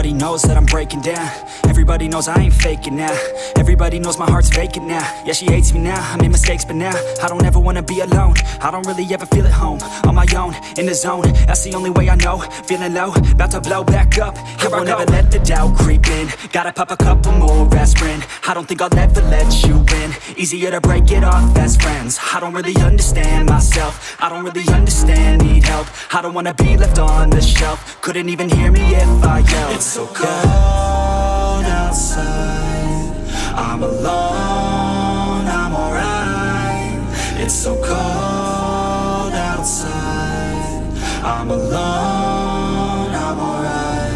Everybody knows that I'm breaking down. Everybody knows I ain't faking now. Everybody knows my heart's vacant now. Yeah, she hates me now, I made mistakes but now I don't ever wanna be alone. I don't really ever feel at home. On my own, in the zone, that's the only way I know. Feeling low, about to blow back up. Here I won't ever let the doubt creep in. Gotta pop a couple more aspirin. I don't think I'll ever let you in. Easier to break it off as friends. I don't really understand myself. I don't really understand, need help. I don't wanna be left on the shelf. Couldn't even hear me if I yelled. It's so cold outside, I'm alone, I'm alright. It's so cold outside, I'm alone, I'm alright.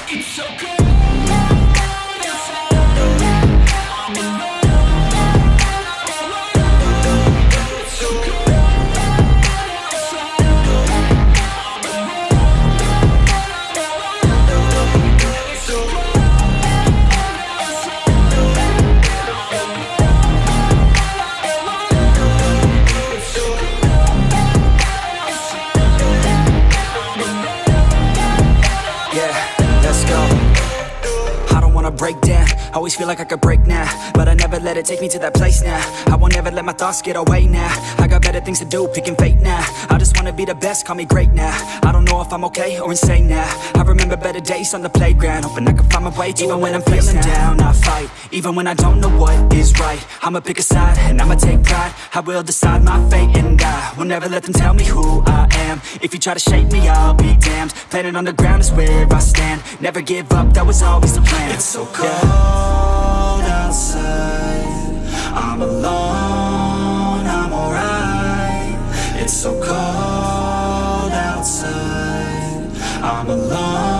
It's so cold. Break down, always feel like I could break now, but I never let it take me to that place now. I won't ever let my thoughts get away now. I got better things to do, picking fate now. I just wanna be the best, call me great now. I don't know if I'm okay or insane now. I remember better days on the playground, hoping I can find my way to even when I'm feeling down, I fight. Even when I don't know what is right, I'ma pick a side and I'ma take pride. I will decide my fate and I will never let them tell me who I am. If you try to shape me, I'll be damned. Planet on the ground is where I stand. Never give up, that was always the plan. It's so cold outside, I'm alone, I'm alright. It's so cold outside, I'm alone.